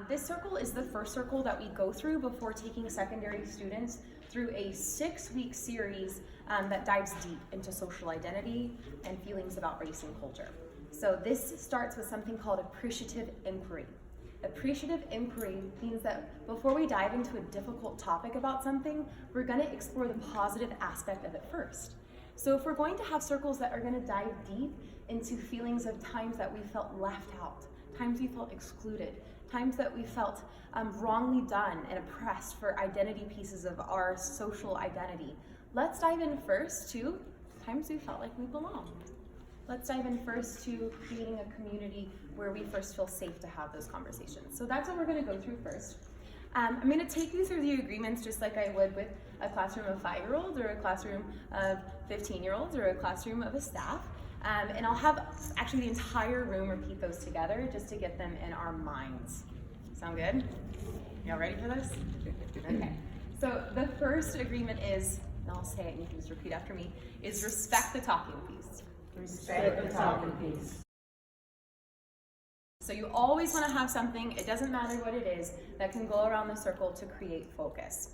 This circle is the first circle that we go through before taking secondary students through a 6-week series that dives deep into social identity and feelings about race and culture. So this starts with something called appreciative inquiry. Appreciative inquiry means that before we dive into a difficult topic about something, we're going to explore the positive aspect of it first. So if we're going to have circles that are going to dive deep into feelings of times that we felt left out, times we felt excluded, times that we felt wrongly done and oppressed for identity pieces of our social identity, let's dive in first to times we felt like we belonged. Let's dive in first to creating a community where we first feel safe to have those conversations. So that's what we're going to go through first. I'm going to take you through the agreements just like I would with a classroom of 5-year-olds or a classroom of 15-year-olds or a classroom of a staff. And I'll have actually the entire room repeat those together just to get them in our minds. Sound good? Y'all ready for this? Okay. So the first agreement is, and I'll say it and you can just repeat after me, is respect the talking piece. Respect the talking piece. So you always want to have something, it doesn't matter what it is, that can go around the circle to create focus.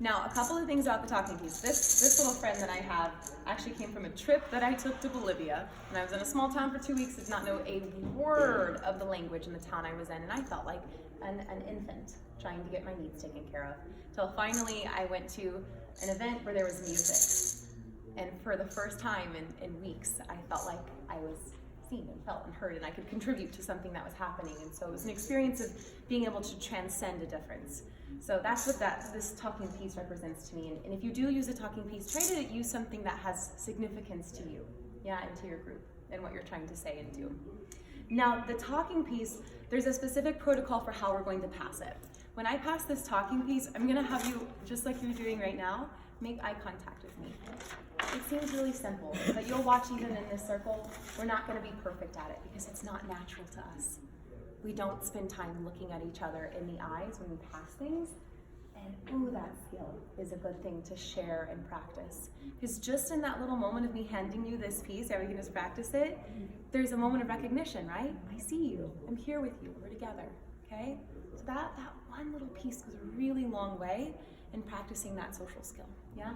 Now, a couple of things about the talking piece. This little friend that I have actually came from a trip that I took to Bolivia, and I was in a small town for 2 weeks, did not know a word of the language in the town I was in, and I felt like an infant trying to get my needs taken care of. Till finally I went to an event where there was music. And for the first time in weeks, I felt like I was seen and felt and heard, and I could contribute to something that was happening. And so it was an experience of being able to transcend a difference. So that's what this talking piece represents to me. And if you do use a talking piece, try to use something that has significance to you, and to your group, and what you're trying to say and do. Now, the talking piece, there's a specific protocol for how we're going to pass it. When I pass this talking piece, I'm going to have you, just like you're doing right now, make eye contact with me. It seems really simple, but you'll watch even in this circle, we're not going to be perfect at it because it's not natural to us. We don't spend time looking at each other in the eyes when we pass things, and ooh, that skill is a good thing to share and practice. Because just in that little moment of me handing you this piece, we can just practice it, there's a moment of recognition, right? I see you, I'm here with you, we're together, okay? So that one little piece goes a really long way in practicing that social skill, yeah?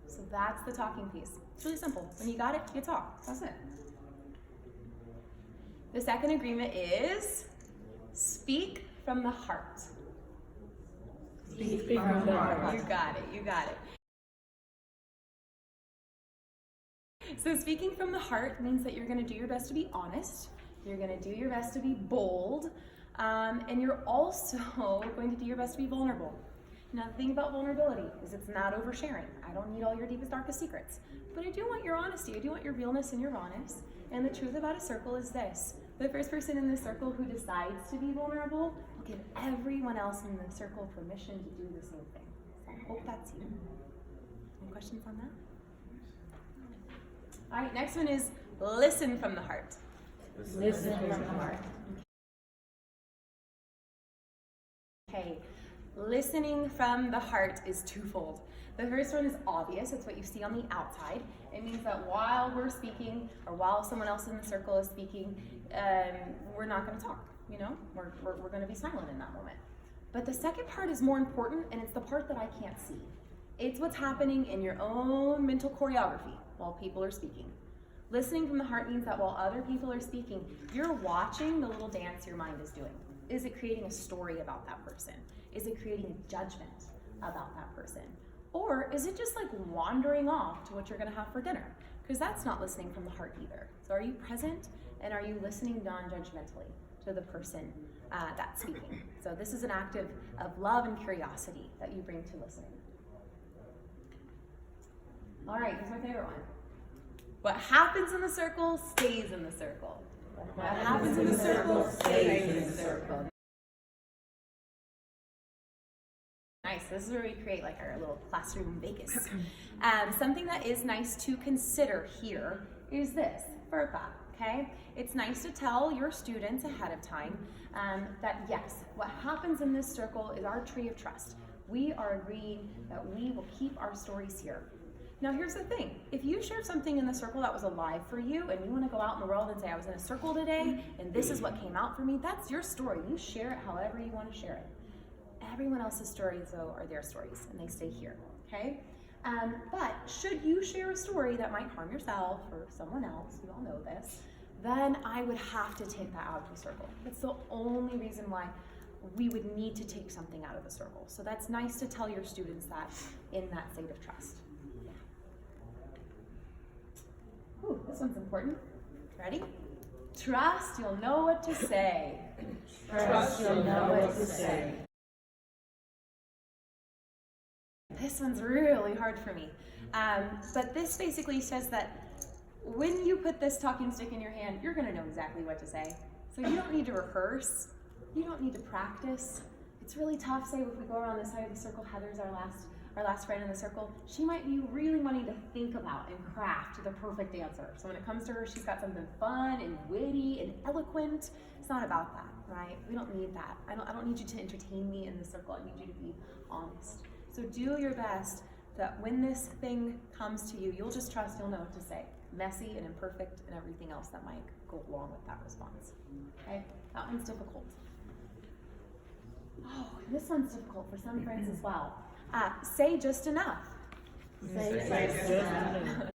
So that's the talking piece. It's really simple. When you got it, you talk. That's it. The second agreement is speak from the heart. Speak from the heart. You got it. You got it. So speaking from the heart means that you're going to do your best to be honest. You're going to do your best to be bold. And you're also going to do your best to be vulnerable. Now, the thing about vulnerability is it's not oversharing. I don't need all your deepest, darkest secrets. But I do want your honesty. I do want your realness and your rawness. And the truth about a circle is this. The first person in the circle who decides to be vulnerable will give everyone else in the circle permission to do the same thing. So I hope that's you. Any questions on that? All right, next one is listen from the heart. Listen from the heart. Okay. Listening from the heart is twofold. The first one is obvious. It's what you see on the outside. It means that while we're speaking or while someone else in the circle is speaking, we're not going to talk. We're going to be silent in that moment. But the second part is more important, and it's the part that I can't see. It's what's happening in your own mental choreography while people are speaking. Listening from the heart means that while other people are speaking, you're watching the little dance your mind is doing. Is it creating a story about that person? Is it creating a judgment about that person? Or is it just like wandering off to what you're going to have for dinner? Because that's not listening from the heart either. So are you present and are you listening non-judgmentally to the person that's speaking? So this is an act of love and curiosity that you bring to listening. All right, here's my favorite one. What happens in the circle stays in the circle. What happens in the circle stays in the circle. Nice. This is where we create like our little classroom Vegas. Something that is nice to consider here is this, FERPA, okay? It's nice to tell your students ahead of time that yes, what happens in this circle is our tree of trust. We are agreeing that we will keep our stories here. Now here's the thing, if you shared something in the circle that was alive for you and you want to go out in the world and say, I was in a circle today and this is what came out for me, that's your story. You share it however you want to share it. Everyone else's stories, though, are their stories and they stay here, okay? But should you share a story that might harm yourself or someone else, you all know this, then I would have to take that out of the circle. That's the only reason why we would need to take something out of the circle. So that's nice to tell your students that in that state of trust. Ooh, this one's important. Ready? Trust, you'll know what to say. Trust, you'll know what to say. This one's really hard for me. But this basically says that when you put this talking stick in your hand, you're going to know exactly what to say. So you don't need to rehearse. You don't need to practice. It's really tough. Say if we go around this side of the circle, Heather's our last friend in the circle. She might be really wanting to think about and craft the perfect answer. So when it comes to her, she's got something fun and witty and eloquent. It's not about that, right? We don't need that. I don't need you to entertain me in the circle. I need you to be honest. So do your best that when this thing comes to you, you'll just trust you'll know what to say. Messy and imperfect and everything else that might go along with that response. Okay? That one's difficult. Oh, this one's difficult for some friends as well. Say just enough. Say just enough.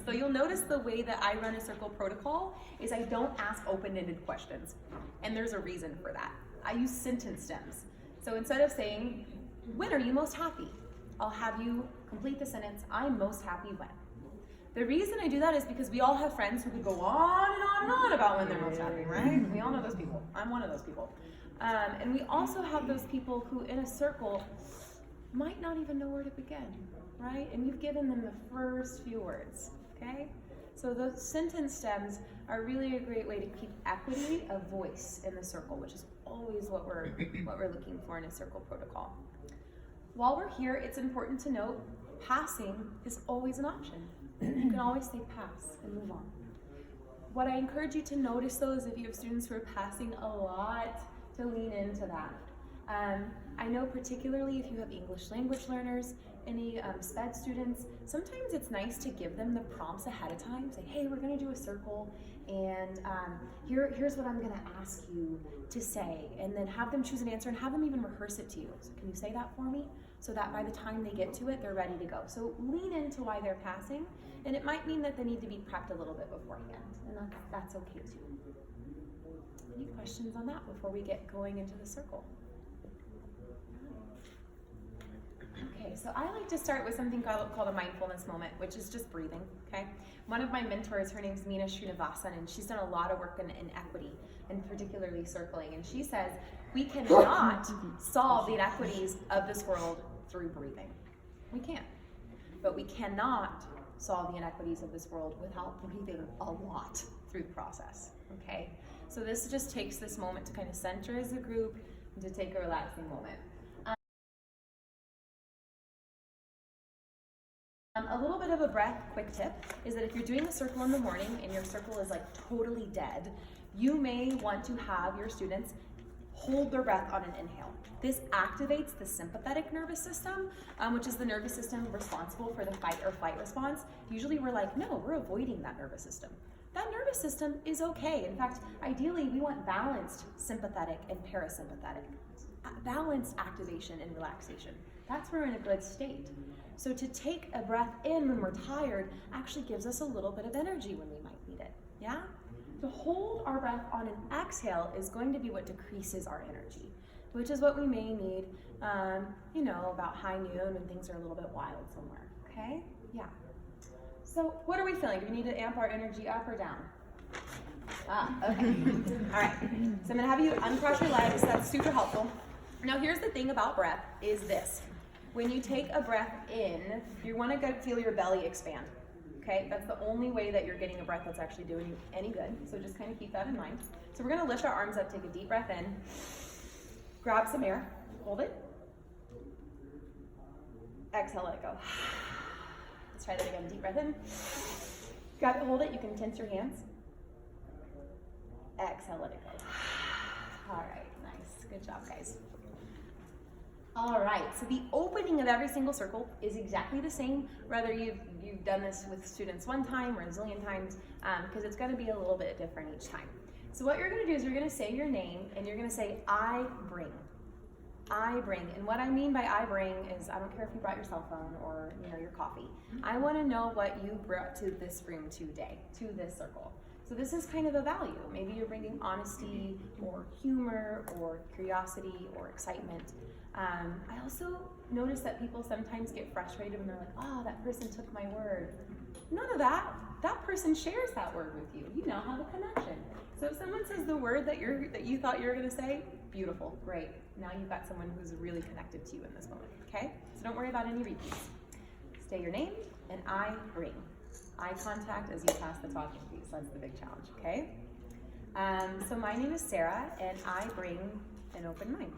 So you'll notice the way that I run a circle protocol is I don't ask open-ended questions. And there's a reason for that. I use sentence stems. So instead of saying, when are you most happy? I'll have you complete the sentence, I'm most happy when. The reason I do that is because we all have friends who could go on and on and on about when they're most happy, right? We all know those people. I'm one of those people. And we also have those people who in a circle might not even know where to begin, right? And you've given them the first few words, okay? So those sentence stems are really a great way to keep equity of voice in the circle, which is always what we're looking for in a circle protocol. While we're here, it's important to note passing is always an option. You can always say pass and move on. What I encourage you to notice though is if you have students who are passing a lot, to lean into that. I know particularly if you have English language learners, any SPED students, sometimes it's nice to give them the prompts ahead of time. Say, hey, we're gonna do a circle and here's what I'm gonna ask you to say, and then have them choose an answer and have them even rehearse it to you. So can you say that for me? So that by the time they get to it, they're ready to go. So lean into why they're passing, and it might mean that they need to be prepped a little bit beforehand, and that's okay too. Any questions on that before we get going into the circle? Okay, so I like to start with something called a mindfulness moment, which is just breathing, okay? One of my mentors, her name's Meena Srinivasan, and she's done a lot of work in equity, and particularly circling, and she says, we cannot solve the inequities of this world through breathing. We can't. But we cannot solve the inequities of this world without breathing a lot through the process, okay? So this just takes this moment to kind of center as a group and to take a relaxing moment. A little bit of a breath, quick tip, is that if you're doing a circle in the morning and your circle is like totally dead, you may want to have your students hold their breath on an inhale. This activates the sympathetic nervous system, which is the nervous system responsible for the fight or flight response. Usually we're like, no, we're avoiding that nervous system. That nervous system is okay. In fact, ideally we want balanced sympathetic and parasympathetic. Balanced activation and relaxation. That's where we're in a good state. So to take a breath in when we're tired actually gives us a little bit of energy when we might need it, yeah? To hold our breath on an exhale is going to be what decreases our energy, which is what we may need, about high noon when things are a little bit wild somewhere, okay? Yeah. So what are we feeling? Do we need to amp our energy up or down? Okay. All right. So I'm gonna have you uncross your legs. That's super helpful. Now here's the thing about breath is this. When you take a breath in, you want to feel your belly expand. Okay, that's the only way that you're getting a breath that's actually doing you any good. So just kind of keep that in mind. So we're going to lift our arms up, take a deep breath in, grab some air, hold it, exhale, let it go. Let's try that again. Deep breath in, grab it, hold it. You can tense your hands. Exhale, let it go. All right, nice. Good job, guys. All right, so the opening of every single circle is exactly the same, whether you've done this with students one time or a zillion times, because it's going to be a little bit different each time. So what you're going to do is you're going to say your name, and you're going to say, I bring. I bring. And what I mean by I bring is, I don't care if you brought your cell phone or your coffee. I want to know what you brought to this room today, to this circle. So this is kind of a value. Maybe you're bringing honesty or humor or curiosity or excitement. I also notice that people sometimes get frustrated when they're like, oh, that person took my word. None of that. That person shares that word with you. You now have a connection. So if someone says the word that you thought you were going to say, beautiful, great. Now you've got someone who's really connected to you in this moment, okay? So don't worry about any repeats. Say your name, and I bring. Eye contact as you pass the talking piece. That's the big challenge, okay? So my name is Sarah, and I bring an open mind.